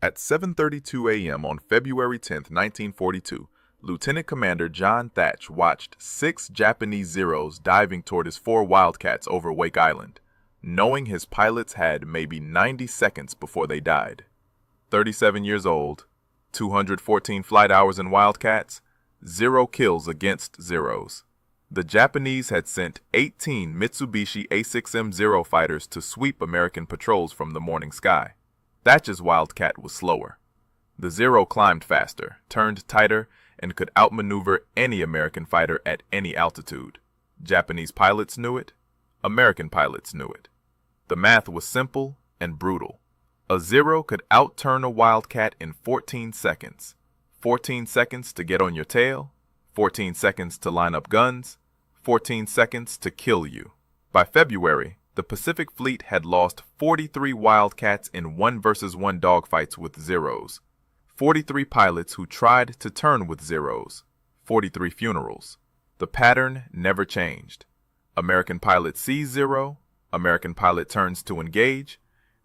At 7:32 a.m. on February 10, 1942, Lieutenant Commander John Thatch watched 6 Japanese Zeros diving toward his 4 Wildcats over Wake Island, knowing his pilots had maybe 90 seconds before they died. 37 years old, 214 flight hours in Wildcats, 0 kills against Zeros. The Japanese had sent 18 Mitsubishi A6M Zero fighters to sweep American patrols from the morning sky. Thatch's Wildcat was slower. The Zero climbed faster, turned tighter, and could outmaneuver any American fighter at any altitude. Japanese pilots knew it. American pilots knew it. The math was simple and brutal. A Zero could outturn a Wildcat in 14 seconds. 14 seconds to get on your tail, 14 seconds to line up guns, 14 seconds to kill you. By February, the Pacific Fleet had lost 43 Wildcats in 1-versus-1 dogfights with Zeros. 43 pilots who tried to turn with Zeros. 43 funerals. The pattern never changed. American pilot sees Zero, American pilot turns to engage,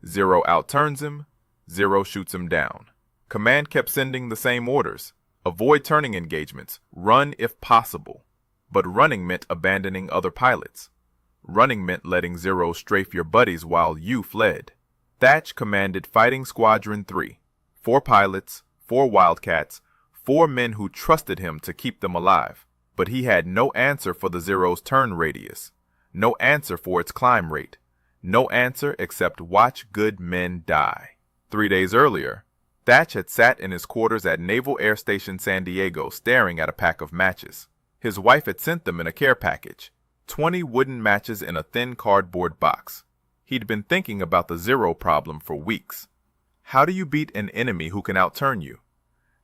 Zero outturns him, Zero shoots him down. Command kept sending the same orders. Avoid turning engagements. Run if possible. But running meant abandoning other pilots. Running meant letting Zero strafe your buddies while you fled. Thatch commanded Fighting Squadron 3. 4 pilots, 4 Wildcats, 4 men who trusted him to keep them alive. But he had no answer for the Zero's turn radius. No answer for its climb rate. No answer except watch good men die. 3 days earlier, Thatch had sat in his quarters at Naval Air Station San Diego staring at a pack of matches. His wife had sent them in a care package. 20 wooden matches in a thin cardboard box. He'd been thinking about the Zero problem for weeks. How do you beat an enemy who can outturn you?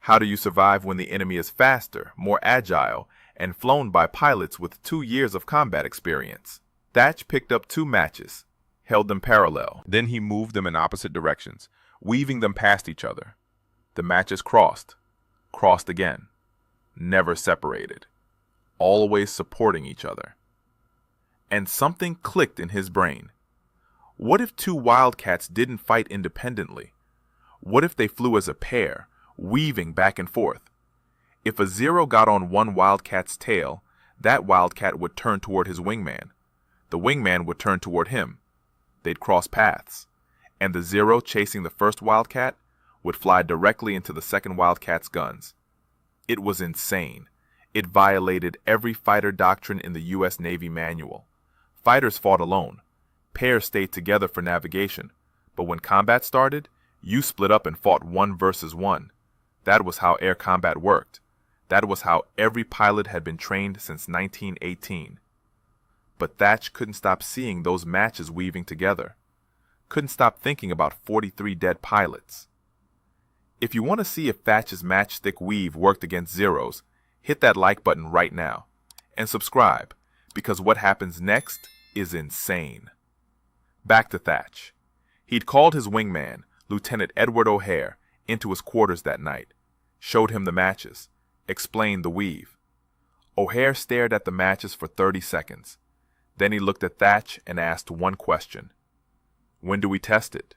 How do you survive when the enemy is faster, more agile, and flown by pilots with 2 years of combat experience? Thatch picked up 2 matches, held them parallel. Then he moved them in opposite directions, weaving them past each other. The matches crossed, crossed again, never separated, always supporting each other. And something clicked in his brain. What if 2 Wildcats didn't fight independently? What if they flew as a pair, weaving back and forth? If a Zero got on one Wildcat's tail, that Wildcat would turn toward his wingman. The wingman would turn toward him. They'd cross paths. And the Zero chasing the first Wildcat would fly directly into the second Wildcat's guns. It was insane. It violated every fighter doctrine in the U.S. Navy manual. Fighters fought alone. Pairs stayed together for navigation. But when combat started, you split up and fought 1 versus 1. That was how air combat worked. That was how every pilot had been trained since 1918. But Thatch couldn't stop seeing those matches weaving together. Couldn't stop thinking about 43 dead pilots. If you want to see if Thatch's matchstick weave worked against Zeros, hit that like button right now. And subscribe, because what happens next is insane. Back to Thatch. He'd called his wingman, Lieutenant Edward O'Hare, into his quarters that night, showed him the matches, explained the weave. O'Hare stared at the matches for 30 seconds. Then he looked at Thatch and asked one question. When do we test it?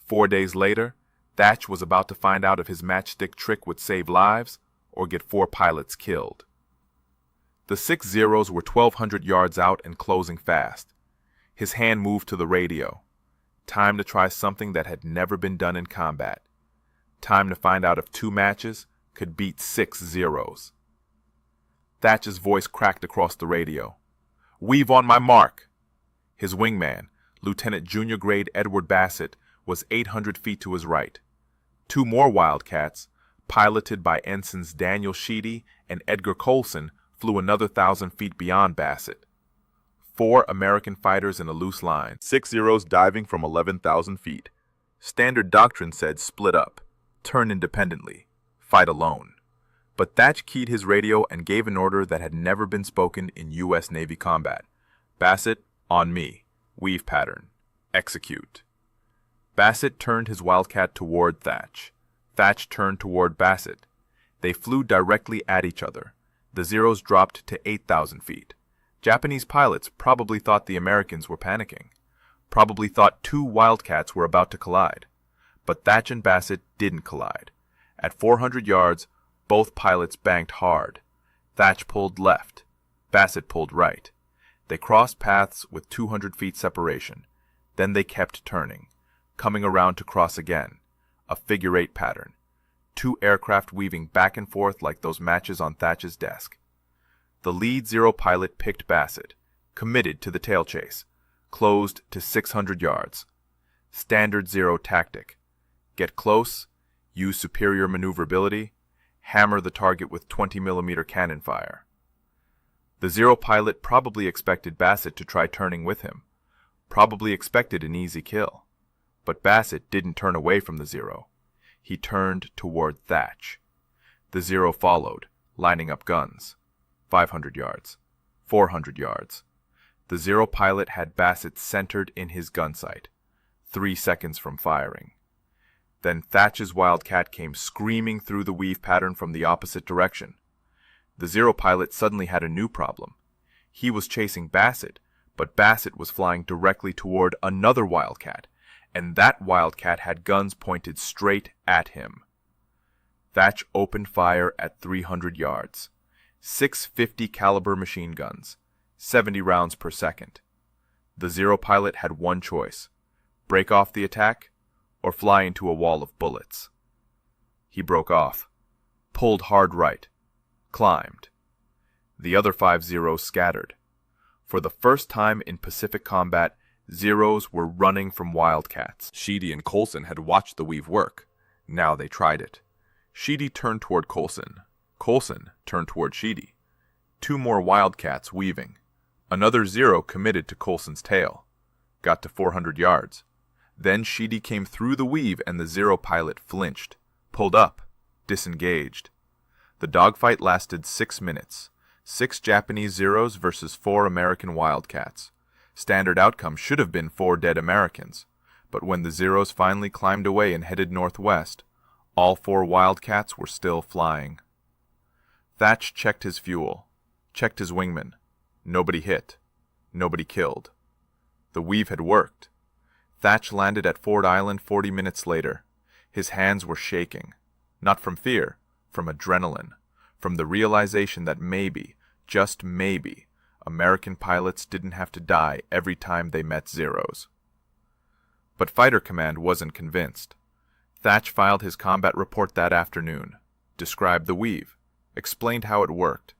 4 days later, Thatch was about to find out if his matchstick trick would save lives or get 4 pilots killed. The 6 Zeros were 1,200 yards out and closing fast. His hand moved to the radio. Time to try something that had never been done in combat. Time to find out if 2 matches could beat 6 Zeros. Thatch's voice cracked across the radio. Weave on my mark! His wingman, Lieutenant Junior Grade Edward Bassett, was 800 feet to his right. 2 more Wildcats, piloted by Ensigns Daniel Sheedy and Edgar Colson, flew another 1,000 feet beyond Bassett. 4 American fighters in a loose line, 6 Zeros diving from 11,000 feet. Standard doctrine said split up, turn independently, fight alone. But Thatch keyed his radio and gave an order that had never been spoken in U.S. Navy combat. Bassett, on me. Weave pattern. Execute. Bassett turned his Wildcat toward Thatch. Thatch turned toward Bassett. They flew directly at each other. The Zeros dropped to 8,000 feet. Japanese pilots probably thought the Americans were panicking. Probably thought 2 Wildcats were about to collide. But Thatch and Bassett didn't collide. At 400 yards, both pilots banked hard. Thatch pulled left. Bassett pulled right. They crossed paths with 200 feet separation. Then they kept turning, coming around to cross again, a figure-8 pattern. Two aircraft weaving back and forth like those matches on Thatch's desk. The lead Zero pilot picked Bassett, committed to the tail chase, closed to 600 yards. Standard Zero tactic. Get close, use superior maneuverability, hammer the target with 20mm cannon fire. The Zero pilot probably expected Bassett to try turning with him, probably expected an easy kill. But Bassett didn't turn away from the Zero. He turned toward Thatch. The Zero followed, lining up guns. 500 yards. 400 yards. The Zero pilot had Bassett centered in his gun sight, 3 seconds from firing. Then Thatch's Wildcat came screaming through the weave pattern from the opposite direction. The Zero pilot suddenly had a new problem. He was chasing Bassett, but Bassett was flying directly toward another Wildcat, and that Wildcat had guns pointed straight at him. Thatch opened fire at 300 yards. 650 caliber machine guns, 70 rounds per second. The Zero pilot had one choice: break off the attack or fly into a wall of bullets. He broke off, pulled hard right, climbed. The other 5 Zeros scattered. For the first time in Pacific combat, Zeros were running from Wildcats. Sheedy and Coulson had watched the weave work. Now they tried it. Sheedy turned toward Coulson. Coulson turned toward Sheedy. 2 more Wildcats weaving. Another Zero committed to Coulson's tail. Got to 400 yards. Then Sheedy came through the weave and the Zero pilot flinched, pulled up, disengaged. The dogfight lasted 6 minutes. 6 Japanese Zeros versus 4 American Wildcats. Standard outcome should have been 4 dead Americans. But when the Zeros finally climbed away and headed northwest, all 4 Wildcats were still flying. Thatch checked his fuel, checked his wingman. Nobody hit. Nobody killed. The weave had worked. Thatch landed at Ford Island 40 minutes later. His hands were shaking. Not from fear, from adrenaline, from the realization that maybe, just maybe, American pilots didn't have to die every time they met Zeros. But Fighter Command wasn't convinced. Thatch filed his combat report that afternoon, described the weave, explained how it worked,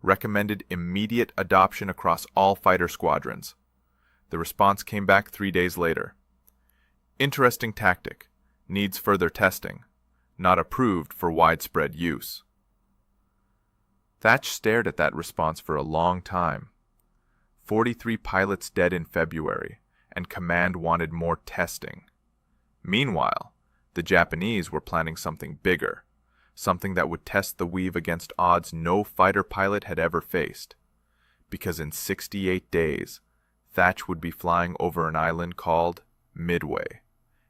recommended immediate adoption across all fighter squadrons. The response came back 3 days later. Interesting tactic, needs further testing, not approved for widespread use. Thatch stared at that response for a long time. 43 pilots dead in February, and Command wanted more testing. Meanwhile, the Japanese were planning something bigger, something that would test the weave against odds no fighter pilot had ever faced. Because in 68 days, Thatch would be flying over an island called Midway,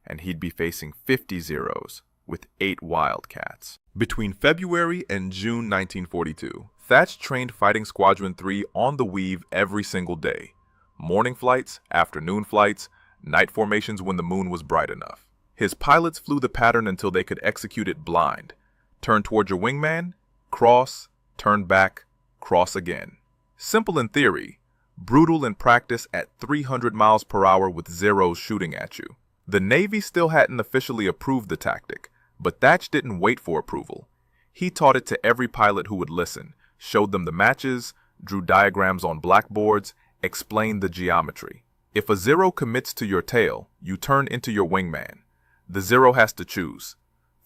and he'd be facing 50 Zeros with 8 Wildcats. Between February and June 1942, Thatch trained Fighting Squadron 3 on the weave every single day. Morning flights, afternoon flights, night formations when the moon was bright enough. His pilots flew the pattern until they could execute it blind. Turn toward your wingman, cross, turn back, cross again. Simple in theory, brutal in practice at 300 miles per hour with Zeros shooting at you. The Navy still hadn't officially approved the tactic, but Thatch didn't wait for approval. He taught it to every pilot who would listen, showed them the matches, drew diagrams on blackboards, explained the geometry. If a Zero commits to your tail, you turn into your wingman. The Zero has to choose: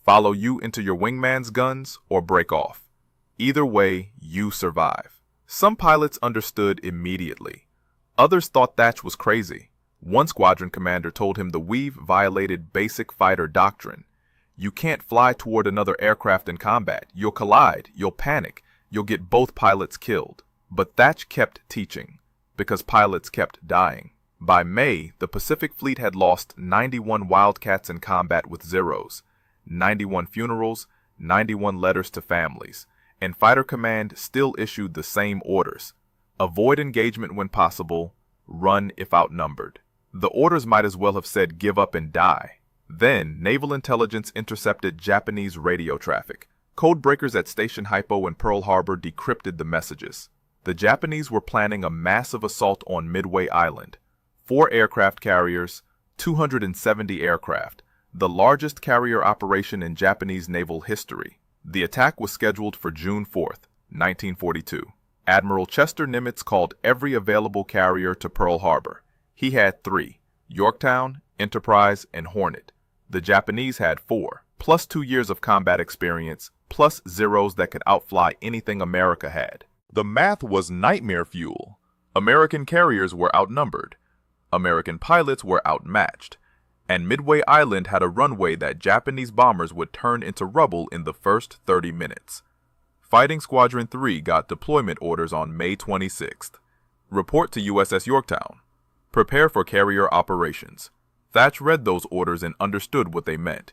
follow you into your wingman's guns or break off. Either way, you survive. Some pilots understood immediately. Others thought Thatch was crazy. One squadron commander told him the weave violated basic fighter doctrine. You can't fly toward another aircraft in combat. You'll collide, you'll panic, you'll get both pilots killed. But Thatch kept teaching, because pilots kept dying. By May, the Pacific Fleet had lost 91 Wildcats in combat with Zeros, 91 funerals, 91 letters to families, and Fighter Command still issued the same orders: avoid engagement when possible, run if outnumbered. The orders might as well have said give up and die. Then, naval intelligence intercepted Japanese radio traffic. Codebreakers at Station Hypo in Pearl Harbor decrypted the messages. The Japanese were planning a massive assault on Midway Island. 4 aircraft carriers, 270 aircraft, the largest carrier operation in Japanese naval history. The attack was scheduled for June 4th, 1942. Admiral Chester Nimitz called every available carrier to Pearl Harbor. He had 3, Yorktown, Enterprise, and Hornet. The Japanese had 4, plus 2 years of combat experience, plus Zeros that could outfly anything America had. The math was nightmare fuel. American carriers were outnumbered. American pilots were outmatched. And Midway Island had a runway that Japanese bombers would turn into rubble in the first 30 minutes. Fighting Squadron 3 got deployment orders on May 26th. Report to USS Yorktown. Prepare for carrier operations. Thatch read those orders and understood what they meant.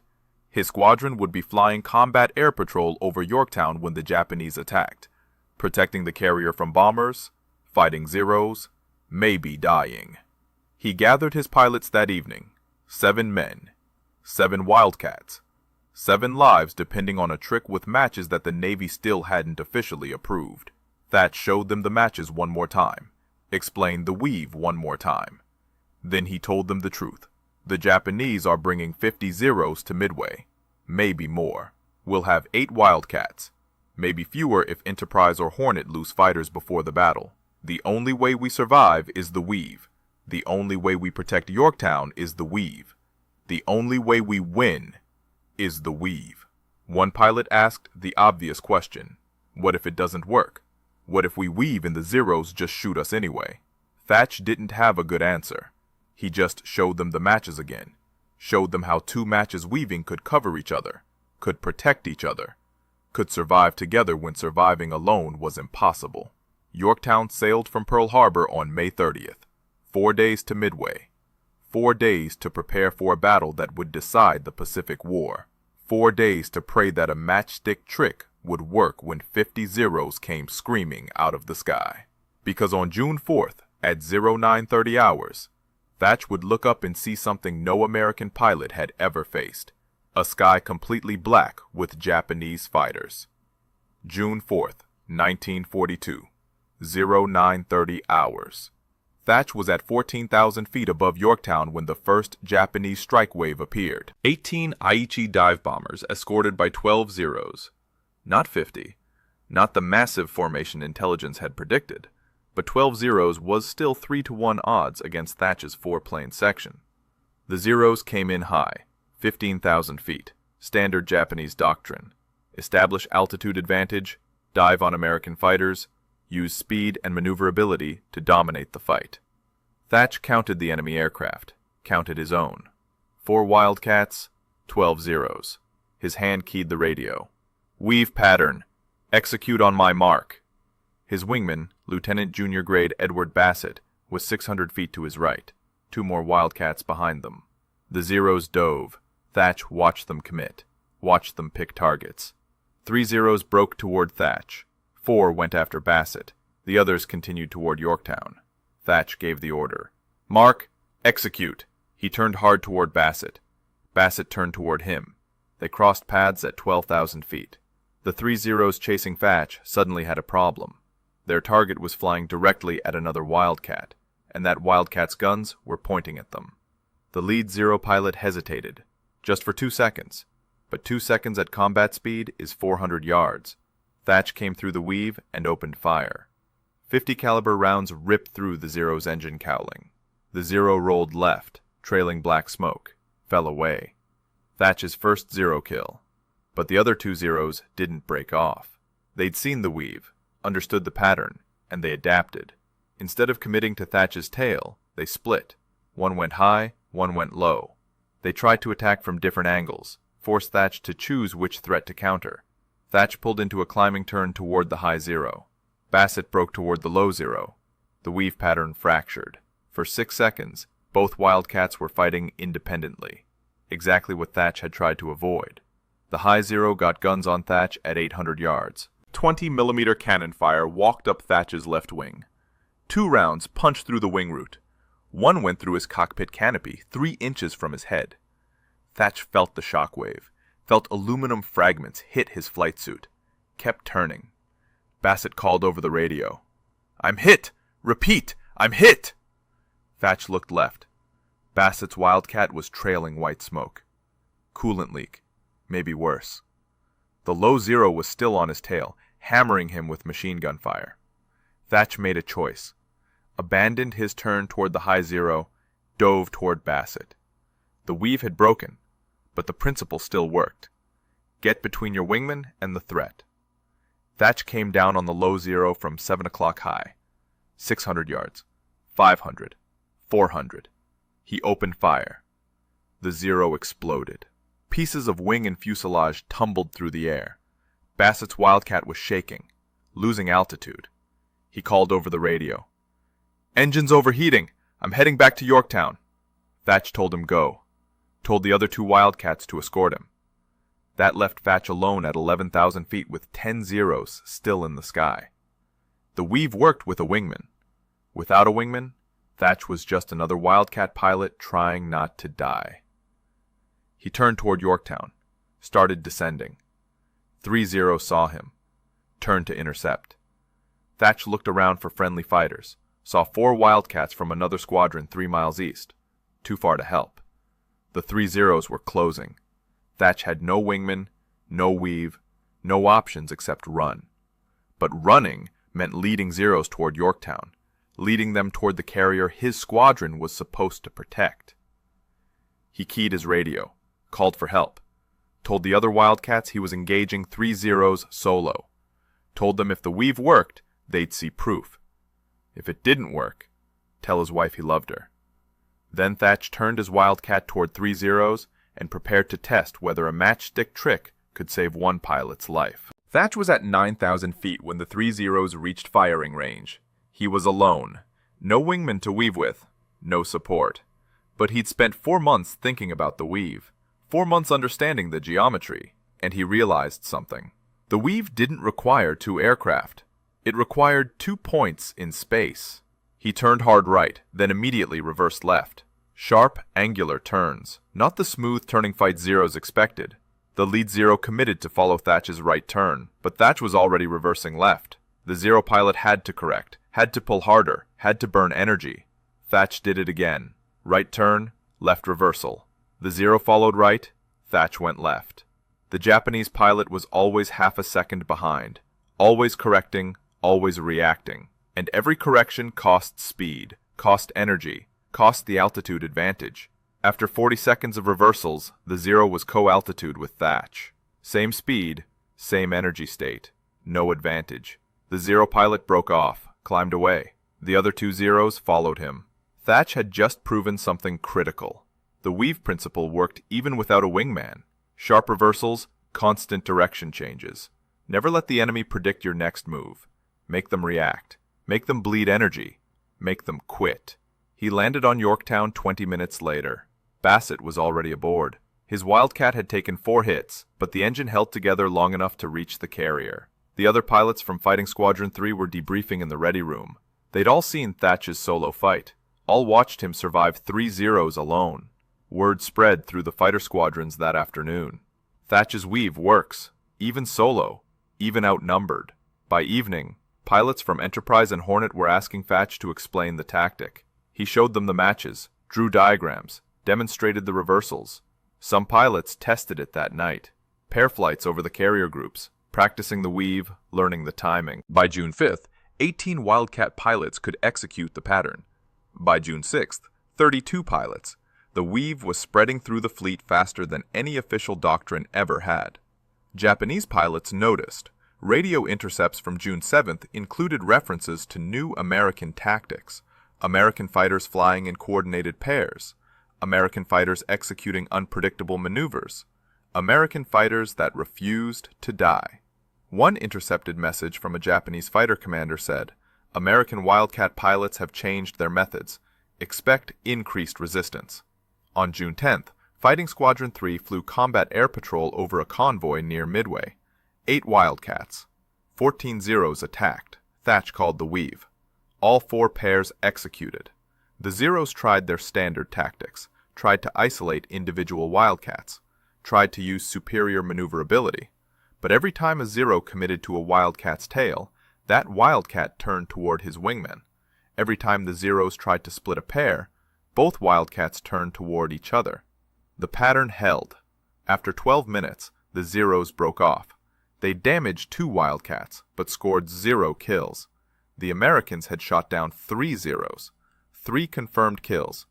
His squadron would be flying combat air patrol over Yorktown when the Japanese attacked, protecting the carrier from bombers, fighting Zeros, maybe dying. He gathered his pilots that evening, 7 men, 7 Wildcats, 7 lives depending on a trick with matches that the Navy still hadn't officially approved. Thatch showed them the matches one more time, explained the weave one more time. Then he told them the truth. The Japanese are bringing 50 Zeros to Midway, maybe more. We'll have 8 Wildcats, maybe fewer if Enterprise or Hornet lose fighters before the battle. The only way we survive is the weave. The only way we protect Yorktown is the weave. The only way we win is the weave. One pilot asked the obvious question. What if it doesn't work? What if we weave and the Zeros just shoot us anyway? Thatch didn't have a good answer. He just showed them the matches again. Showed them how 2 matches weaving could cover each other, could protect each other, could survive together when surviving alone was impossible. Yorktown sailed from Pearl Harbor on May 30th. 4 days to Midway. 4 days to prepare for a battle that would decide the Pacific War. 4 days to pray that a matchstick trick would work when 50 Zeros came screaming out of the sky. Because on June 4th, at 0930 hours, Thatch would look up and see something no American pilot had ever faced. A sky completely black with Japanese fighters. June 4th, 1942. 0930 hours. Thatch was at 14,000 feet above Yorktown when the first Japanese strike wave appeared. 18 Aichi dive bombers escorted by 12 Zeros. Not 50. Not the massive formation intelligence had predicted. But 12 Zeros was still 3-to-1 odds against Thatch's 4-plane section. The Zeros came in high, 15,000 feet, standard Japanese doctrine. Establish altitude advantage, dive on American fighters, use speed and maneuverability to dominate the fight. Thatch counted the enemy aircraft, counted his own. 4 Wildcats, 12 Zeros. His hand keyed the radio. Weave pattern. Execute on my mark. His wingman, Lieutenant Junior Grade Edward Bassett, was 600 feet to his right, 2 more Wildcats behind them. The Zeros dove. Thatch watched them commit, watched them pick targets. 3 Zeros broke toward Thatch. 4 went after Bassett. The others continued toward Yorktown. Thatch gave the order. Mark, execute. He turned hard toward Bassett. Bassett turned toward him. They crossed paths at 12,000 feet. The 3 Zeros chasing Thatch suddenly had a problem. Their target was flying directly at another Wildcat, and that Wildcat's guns were pointing at them. The lead Zero pilot hesitated, just for 2 seconds, but 2 seconds at combat speed is 400 yards. Thatch came through the weave and opened fire. 50 caliber rounds ripped through the Zero's engine cowling. The Zero rolled left, trailing black smoke, fell away. Thatch's first Zero kill. But the other 2 Zeros didn't break off. They'd seen the weave, understood the pattern, and they adapted. Instead of committing to Thatch's tail, they split. One went high, one went low. They tried to attack from different angles, forced Thatch to choose which threat to counter. Thatch pulled into a climbing turn toward the high Zero. Bassett broke toward the low Zero. The weave pattern fractured. For 6 seconds, both Wildcats were fighting independently, exactly what Thatch had tried to avoid. The high Zero got guns on Thatch at 800 yards. 20mm cannon fire walked up Thatch's left wing. 2 rounds punched through the wing root. One went through his cockpit canopy 3 inches from his head. Thatch felt the shockwave, felt aluminum fragments hit his flight suit, kept turning. Bassett called over the radio. "I'm hit! Repeat, I'm hit!" Thatch looked left. Bassett's Wildcat was trailing white smoke. Coolant leak. Maybe worse. The low Zero was still on his tail, hammering him with machine gun fire. Thatch made a choice. Abandoned his turn toward the high Zero, dove toward Bassett. The weave had broken, but the principle still worked. Get between your wingman and the threat. Thatch came down on the low Zero from 7 o'clock high. 600 yards. 500. 400. He opened fire. The Zero exploded. Pieces of wing and fuselage tumbled through the air. Bassett's Wildcat was shaking, losing altitude. He called over the radio. "Engine's overheating. I'm heading back to Yorktown." Thatch told him go. Told the other 2 Wildcats to escort him. That left Thatch alone at 11,000 feet with 10 Zeros still in the sky. The weave worked with a wingman. Without a wingman, Thatch was just another Wildcat pilot trying not to die. He turned toward Yorktown, started descending. 3 Zeros saw him, turned to intercept. Thatch looked around for friendly fighters, saw 4 Wildcats from another squadron 3 miles east, too far to help. The 3 Zeros were closing. Thatch had no wingman, no weave, no options except run. But running meant leading Zeros toward Yorktown, leading them toward the carrier his squadron was supposed to protect. He keyed his radio, called for help, told the other Wildcats he was engaging 3 Zeros solo, told them if the weave worked, they'd see proof. If it didn't work, tell his wife he loved her. Then Thatch turned his Wildcat toward 3 Zeros and prepared to test whether a matchstick trick could save one pilot's life. Thatch was at 9,000 feet when the 3 Zeros reached firing range. He was alone. No wingman to weave with. No support. But he'd spent 4 months thinking about the weave. 4 months understanding the geometry. And he realized something. The weave didn't require 2 aircraft. It required 2 points in space. He turned hard right, then immediately reversed left. Sharp, angular turns. Not the smooth turning fight Zeros expected. The lead Zero committed to follow Thatch's right turn, but Thatch was already reversing left. The Zero pilot had to correct, had to pull harder, had to burn energy. Thatch did it again. Right turn, left reversal. The Zero followed right, Thatch went left. The Japanese pilot was always half a second behind, always correcting, always reacting. And every correction cost speed, cost energy, cost the altitude advantage. After 40 seconds of reversals, the Zero was co-altitude with Thatch. Same speed, same energy state. No advantage. The Zero pilot broke off, climbed away. The other 2 Zeros followed him. Thatch had just proven something critical. The weave principle worked even without a wingman. Sharp reversals, constant direction changes. Never let the enemy predict your next move. Make them react. Make them bleed energy. Make them quit. He landed on Yorktown 20 minutes later. Bassett was already aboard. His Wildcat had taken 4 hits, but the engine held together long enough to reach the carrier. The other pilots from Fighting Squadron 3 were debriefing in the ready room. They'd all seen Thatch's solo fight. All watched him survive 3 Zeros alone. Word spread through the fighter squadrons that afternoon. Thatch's weave works, even solo, even outnumbered. By evening, pilots from Enterprise and Hornet were asking Thatch to explain the tactic. He showed them the matches, drew diagrams, demonstrated the reversals. Some pilots tested it that night. Pair flights over the carrier groups, practicing the weave, learning the timing. By June 5th, 18 Wildcat pilots could execute the pattern. By June 6th, 32 pilots. The weave was spreading through the fleet faster than any official doctrine ever had. Japanese pilots noticed. Radio intercepts from June 7th included references to new American tactics. American fighters flying in coordinated pairs. American fighters executing unpredictable maneuvers. American fighters that refused to die. One intercepted message from a Japanese fighter commander said, "American Wildcat pilots have changed their methods. Expect increased resistance." On June 10th, Fighting Squadron 3 flew combat air patrol over a convoy near Midway. 8 Wildcats. 14 Zeros attacked. Thatch called the weave. All 4 pairs executed. The Zeros tried their standard tactics. tried to isolate individual Wildcats, tried to use superior maneuverability. But every time a Zero committed to a Wildcat's tail, that Wildcat turned toward his wingman. Every time the Zeros tried to split a pair, both Wildcats turned toward each other. The pattern held. After 12 minutes, the Zeros broke off. They damaged 2 Wildcats, but scored 0 kills. The Americans had shot down 3 Zeros, 3 confirmed kills.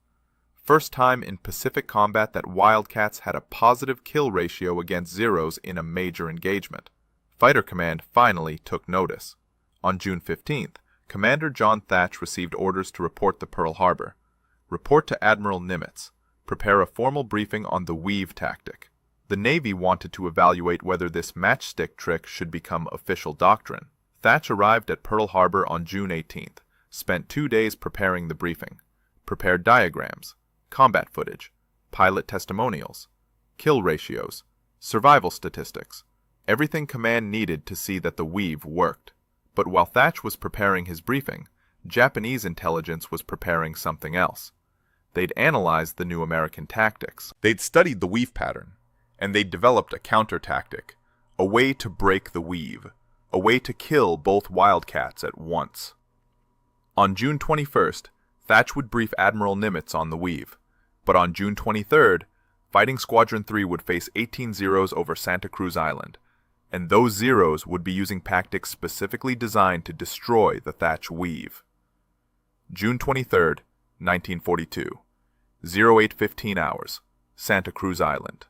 First time in Pacific combat that Wildcats had a positive kill ratio against Zeros in a major engagement. Fighter Command finally took notice. On June 15th, Commander John Thatch received orders to report to Pearl Harbor. Report to Admiral Nimitz. Prepare a formal briefing on the weave tactic. The Navy wanted to evaluate whether this matchstick trick should become official doctrine. Thatch arrived at Pearl Harbor on June 18th, spent 2 days preparing the briefing. Prepared diagrams, combat footage, pilot testimonials, kill ratios, survival statistics, everything command needed to see that the weave worked. But while Thatch was preparing his briefing, Japanese intelligence was preparing something else. They'd analyzed the new American tactics. They'd studied the weave pattern, and they'd developed a counter-tactic, a way to break the weave, a way to kill both Wildcats at once. On June 21st, Thatch would brief Admiral Nimitz on the weave, but on June 23rd, Fighting Squadron 3 would face 18 Zeros over Santa Cruz Island, and those Zeros would be using tactics specifically designed to destroy the Thatch weave. June 23rd, 1942, 08:15 hours, Santa Cruz Island.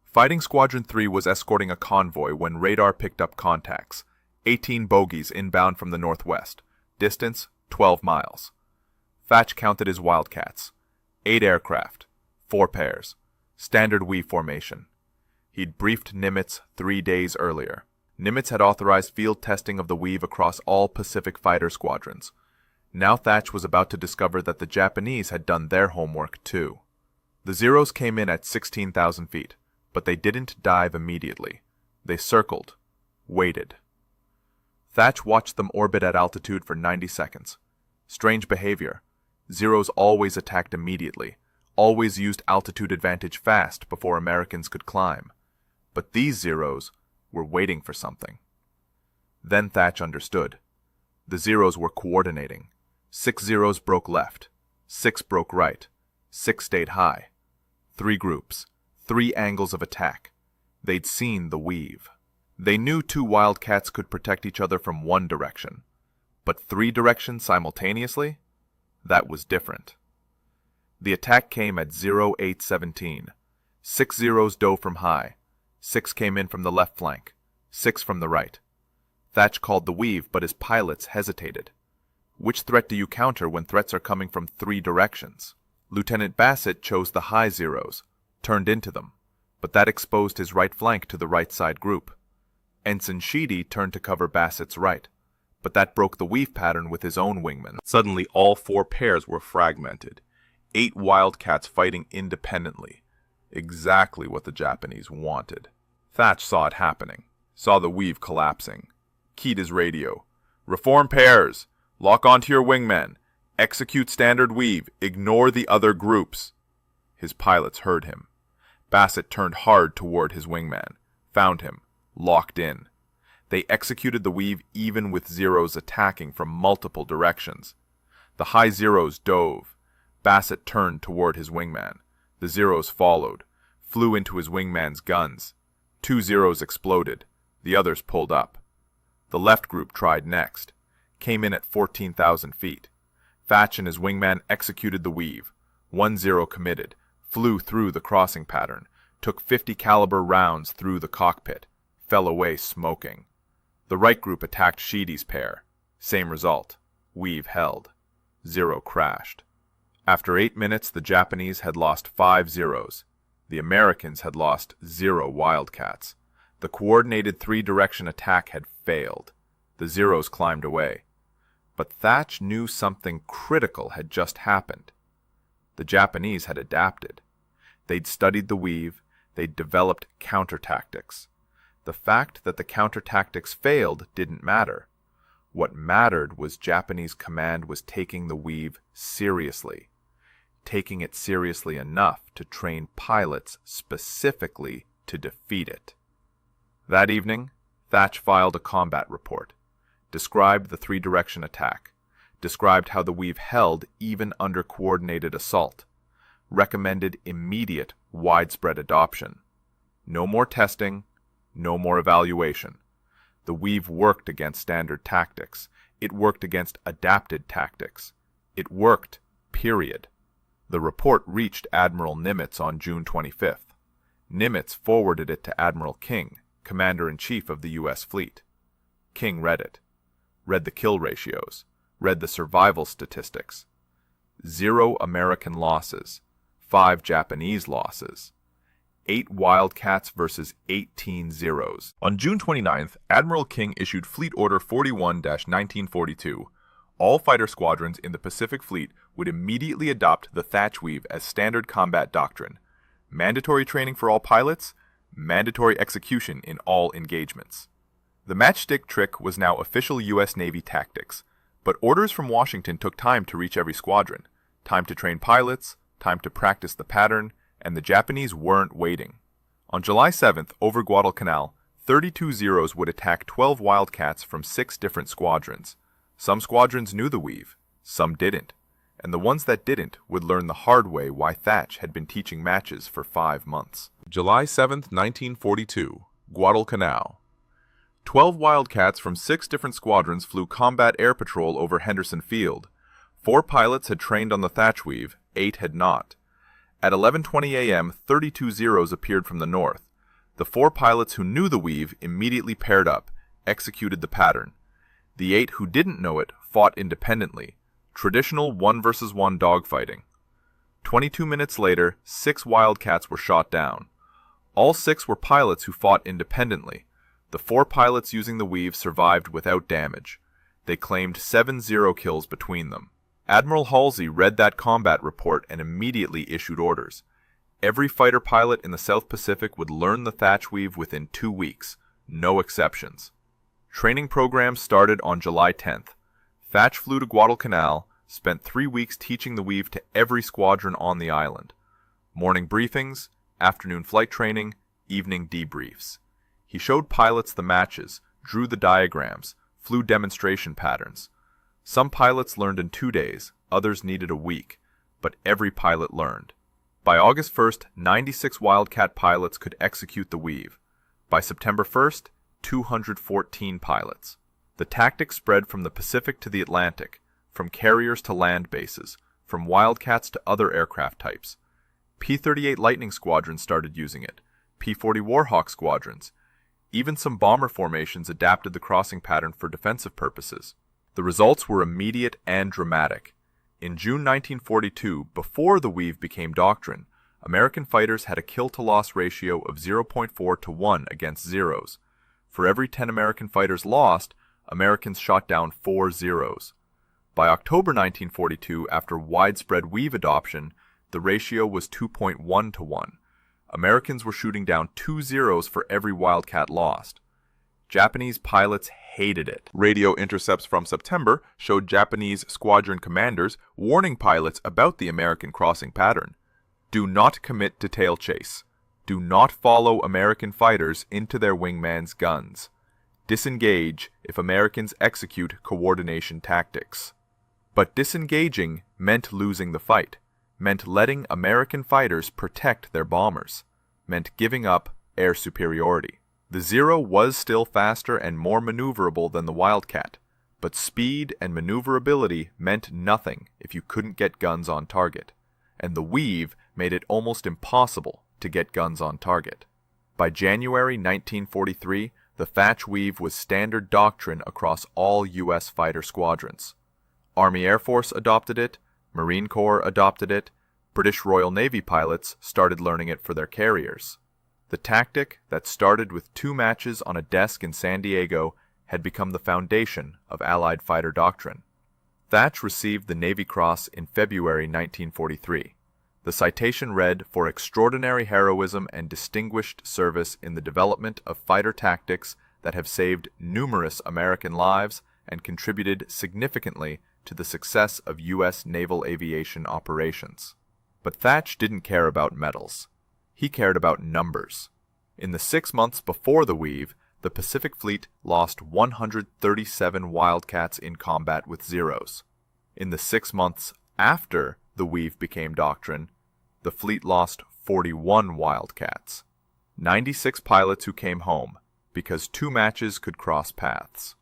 Fighting Squadron 3 was escorting a convoy when radar picked up contacts, 18 bogies inbound from the northwest, distance 12 miles. Thatch counted his Wildcats, 8 aircraft, 4 pairs, standard weave formation. He'd briefed Nimitz 3 days earlier. Nimitz had authorized field testing of the weave across all Pacific fighter squadrons. Now Thatch was about to discover that the Japanese had done their homework too. The Zeros came in at 16,000 feet, but they didn't dive immediately. They circled, waited. Thatch watched them orbit at altitude for 90 seconds. Strange behavior. Zeros always attacked immediately, always used altitude advantage fast before Americans could climb. But these Zeros were waiting for something. Then Thatch understood. The Zeros were coordinating. 6 Zeros broke left, 6 broke right, 6 stayed high. 3 groups, 3 angles of attack. They'd seen the weave. They knew 2 Wildcats could protect each other from one direction. But 3 directions simultaneously? That was different. The attack came at 08:17. 6 Zeros dove from high. 6 came in from the left flank. 6 from the right. Thatch called the weave, but his pilots hesitated. Which threat do you counter when threats are coming from 3 directions? Lieutenant Bassett chose the high Zeros, turned into them, but that exposed his right flank to the right side group. Ensign Sheedy turned to cover Bassett's right, but that broke the weave pattern with his own wingman. Suddenly all 4 pairs were fragmented, 8 Wildcats fighting independently. Exactly what the Japanese wanted. Thatch saw it happening, saw the weave collapsing. Keyed his radio. Reform pairs! Lock onto your wingmen. Execute standard weave. Ignore the other groups. His pilots heard him. Bassett turned hard toward his wingman, found him, locked in. They executed the weave even with Zeros attacking from multiple directions. The high Zeros dove. Bassett turned toward his wingman. The Zeros followed, flew into his wingman's guns. 2 Zeros exploded. The others pulled up. The left group tried next. Came in at 14,000 feet. Thatch and his wingman executed the weave. 1 Zero committed, flew through the crossing pattern, took 50 caliber rounds through the cockpit, fell away smoking. The right group attacked Sheedy's pair. Same result. Weave held. Zero crashed. After 8 minutes, the Japanese had lost 5 Zeros. The Americans had lost 0 Wildcats. The coordinated 3-direction attack had failed. The Zeros climbed away. But Thatch knew something critical had just happened. The Japanese had adapted. They'd studied the weave. They'd developed counter-tactics. The fact that the counter-tactics failed didn't matter. What mattered was Japanese command was taking the weave seriously. taking it seriously enough to train pilots specifically to defeat it. That evening, Thach filed a combat report, described the three-direction attack, described how the weave held even under coordinated assault, recommended immediate, widespread adoption. No more testing, no more evaluation. The weave worked against standard tactics. It worked against adapted tactics. It worked, period. The report reached Admiral Nimitz on June 25th. Nimitz forwarded it to Admiral King, Commander-in-Chief of the U.S. Fleet. King read it. Read the kill ratios. Read the survival statistics. 0 American losses. 5 Japanese losses. 8 Wildcats versus 18 Zeros. On June 29th, Admiral King issued Fleet Order 41-1942. All fighter squadrons in the Pacific Fleet would immediately adopt the Thach weave as standard combat doctrine. Mandatory training for all pilots, mandatory execution in all engagements. The Matchstick trick was now official U.S. Navy tactics, but orders from Washington took time to reach every squadron, time to train pilots, time to practice the pattern, and the Japanese weren't waiting. On July 7th, over Guadalcanal, 32 Zeros would attack 12 Wildcats from 6 different squadrons. Some squadrons knew the weave, some didn't, and the ones that didn't would learn the hard way why Thach had been teaching matches for 5 months. July 7th, 1942, Guadalcanal. 12 Wildcats from 6 different squadrons flew combat air patrol over Henderson Field. 4 pilots had trained on the Thach weave, 8 had not. At 11:20 a.m., 32 Zeros appeared from the north. The 4 pilots who knew the weave immediately paired up, executed the pattern. The 8 who didn't know it fought independently, traditional 1 versus 1 dogfighting. 22 minutes later, 6 Wildcats were shot down. All 6 were pilots who fought independently. The 4 pilots using the weave survived without damage. They claimed 7 zero kills between them. Admiral Halsey read that combat report and immediately issued orders. Every fighter pilot in the South Pacific would learn the Thach weave within 2 weeks, no exceptions. Training programs started on July 10th. Thach flew to Guadalcanal, spent 3 weeks teaching the weave to every squadron on the island. Morning briefings, afternoon flight training, evening debriefs. He showed pilots the matches, drew the diagrams, flew demonstration patterns. Some pilots learned in 2 days, others needed a week, but every pilot learned. By August 1st, 96 Wildcat pilots could execute the weave. By September 1st, 214 pilots. The tactic spread from the Pacific to the Atlantic, from carriers to land bases, from Wildcats to other aircraft types. P-38 Lightning squadrons started using it, P-40 Warhawk squadrons. Even some bomber formations adapted the crossing pattern for defensive purposes. The results were immediate and dramatic. In June 1942, before the weave became doctrine, American fighters had a kill-to-loss ratio of 0.4 to 1 against Zeros. For every 10 American fighters lost, Americans shot down 4 Zeros. By October 1942, after widespread weave adoption, the ratio was 2.1 to 1. Americans were shooting down 2 Zeros for every Wildcat lost. Japanese pilots hated it. Radio intercepts from September showed Japanese squadron commanders warning pilots about the American crossing pattern. Do not commit to tail chase. Do not follow American fighters into their wingman's guns. Disengage if Americans execute coordination tactics. But disengaging meant losing the fight, meant letting American fighters protect their bombers, meant giving up air superiority. The Zero was still faster and more maneuverable than the Wildcat, but speed and maneuverability meant nothing if you couldn't get guns on target, and the weave made it almost impossible to get guns on target. By January 1943, the Thach weave was standard doctrine across all U.S. fighter squadrons. Army Air Force adopted it, Marine Corps adopted it, British Royal Navy pilots started learning it for their carriers. The tactic that started with 2 matches on a desk in San Diego had become the foundation of Allied fighter doctrine. Thach received the Navy Cross in February 1943. The citation read, "For extraordinary heroism and distinguished service in the development of fighter tactics that have saved numerous American lives and contributed significantly to the success of U.S. naval aviation operations." But Thatch didn't care about medals. He cared about numbers. In the 6 months before the Weave, the Pacific Fleet lost 137 Wildcats in combat with Zeros. In the 6 months after the Weave became doctrine, the fleet lost 41 Wildcats. 96 pilots who came home, because 2 matches could cross paths.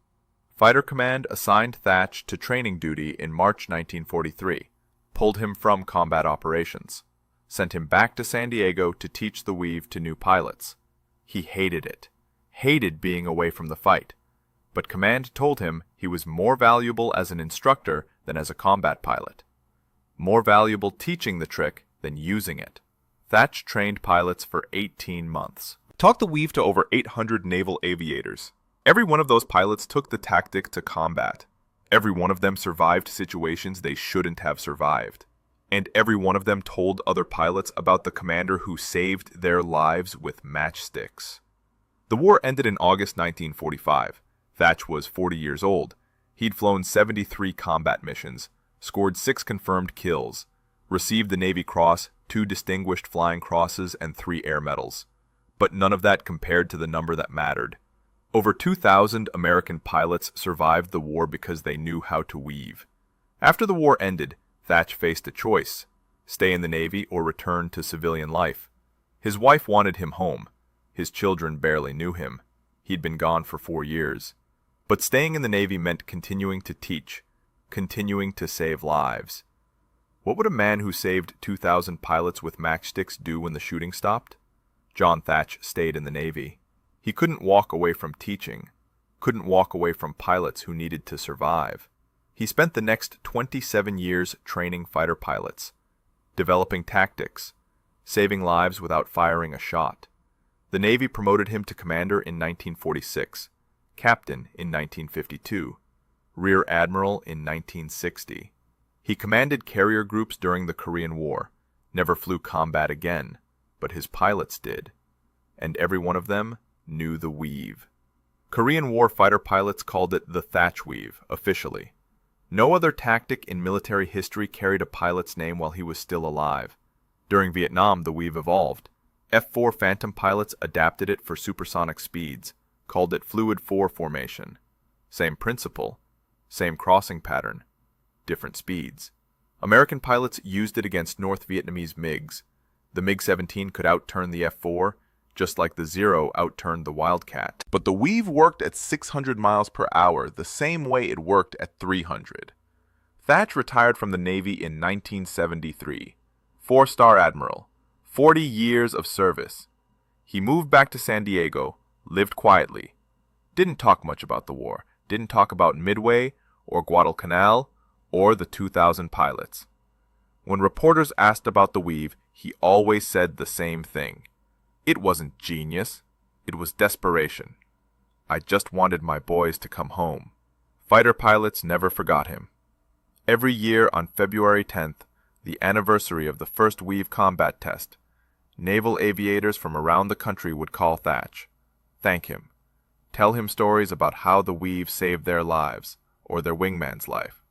Fighter Command assigned Thatch to training duty in March 1943, pulled him from combat operations, sent him back to San Diego to teach the Weave to new pilots. He hated it, hated being away from the fight, but Command told him he was more valuable as an instructor than as a combat pilot. More valuable teaching the trick than using it. Thatch trained pilots for 18 months. Taught the Weave to over 800 naval aviators. Every one of those pilots took the tactic to combat. Every one of them survived situations they shouldn't have survived. And every one of them told other pilots about the commander who saved their lives with matchsticks. The war ended in August 1945. Thatch was 40 years old. He'd flown 73 combat missions, scored 6 confirmed kills, received the Navy Cross, 2 Distinguished Flying Crosses, and 3 Air Medals. But none of that compared to the number that mattered. Over 2,000 American pilots survived the war because they knew how to weave. After the war ended, Thatch faced a choice: stay in the Navy or return to civilian life. His wife wanted him home. His children barely knew him. He'd been gone for 4 years. But staying in the Navy meant continuing to teach, continuing to save lives. What would a man who saved 2,000 pilots with matchsticks do when the shooting stopped? John Thatch stayed in the Navy. He couldn't walk away from teaching, couldn't walk away from pilots who needed to survive. He spent the next 27 years training fighter pilots, developing tactics, saving lives without firing a shot. The Navy promoted him to commander in 1946, captain in 1952, rear admiral in 1960. He commanded carrier groups during the Korean War, never flew combat again, but his pilots did, and every one of them knew the Weave. Korean War fighter pilots called it the Thatch Weave, officially. No other tactic in military history carried a pilot's name while he was still alive. During Vietnam, the Weave evolved. F-4 Phantom pilots adapted it for supersonic speeds, called it Fluid 4 formation. Same principle, same crossing pattern, different speeds. American pilots used it against North Vietnamese MiGs. The MiG-17 could outturn the F-4, just like the Zero outturned the Wildcat. But the Weave worked at 600 miles per hour, the same way it worked at 300. Thatch retired from the Navy in 1973. 4-star admiral. 40 years of service. He moved back to San Diego, lived quietly. Didn't talk much about the war. Didn't talk about Midway, or Guadalcanal, or the 2,000 pilots. When reporters asked about the Weave, he always said the same thing. It wasn't genius. It was desperation. I just wanted my boys to come home. Fighter pilots never forgot him. Every year on February 10th, the anniversary of the first Weave combat test, naval aviators from around the country would call Thatch, thank him, tell him stories about how the Weave saved their lives, or their wingman's life.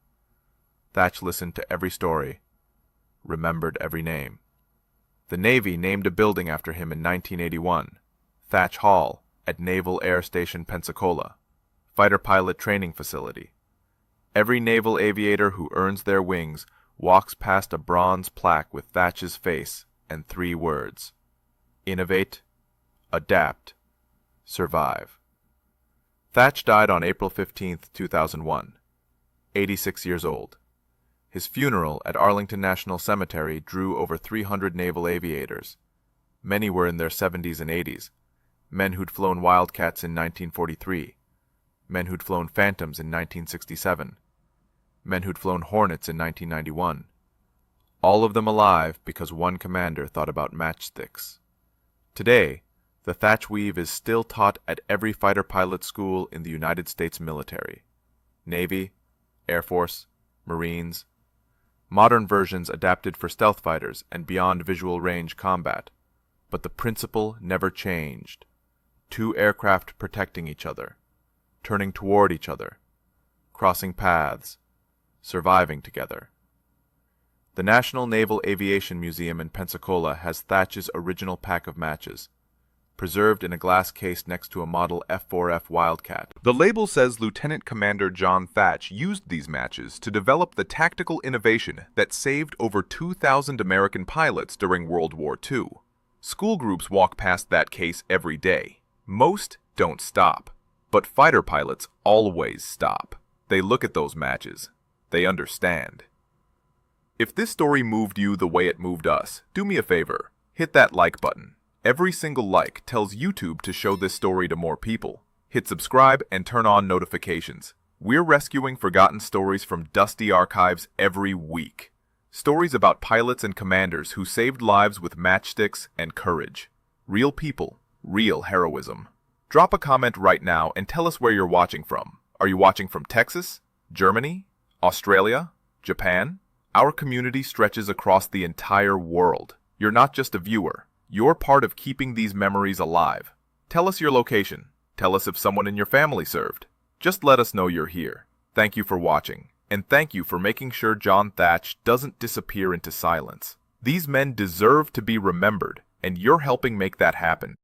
Thatch listened to every story, remembered every name. The Navy named a building after him in 1981, Thatch Hall at Naval Air Station Pensacola, fighter pilot training facility. Every naval aviator who earns their wings walks past a bronze plaque with Thatch's face and 3 words: innovate, adapt, survive. Thatch died on April 15, 2001, 86 years old. His funeral at Arlington National Cemetery drew over 300 naval aviators. Many were in their 70s and 80s, men who'd flown Wildcats in 1943, men who'd flown Phantoms in 1967, men who'd flown Hornets in 1991. All of them alive because one commander thought about matchsticks. Today, the Thatch Weave is still taught at every fighter pilot school in the United States military. Navy, Air Force, Marines. Modern versions adapted for stealth fighters and beyond visual range combat. But the principle never changed. 2 aircraft protecting each other, turning toward each other, crossing paths, surviving together. The National Naval Aviation Museum in Pensacola has Thatch's original pack of matches, preserved in a glass case next to a model F4F Wildcat. The label says Lieutenant Commander John Thatch used these matches to develop the tactical innovation that saved over 2,000 American pilots during World War II. School groups walk past that case every day. Most don't stop, but fighter pilots always stop. They look at those matches. They understand. If this story moved you the way it moved us, do me a favor, hit that like button. Every single like tells YouTube to show this story to more people. Hit subscribe and turn on notifications. We're rescuing forgotten stories from dusty archives every week. Stories about pilots and commanders who saved lives with matchsticks and courage. Real people, real heroism. Drop a comment right now and tell us where you're watching from. Are you watching from Texas, Germany, Australia, Japan? Our community stretches across the entire world. You're not just a viewer. You're part of keeping these memories alive. Tell us your location. Tell us if someone in your family served. Just let us know you're here. Thank you for watching, and thank you for making sure John Thatch doesn't disappear into silence. These men deserve to be remembered, and you're helping make that happen.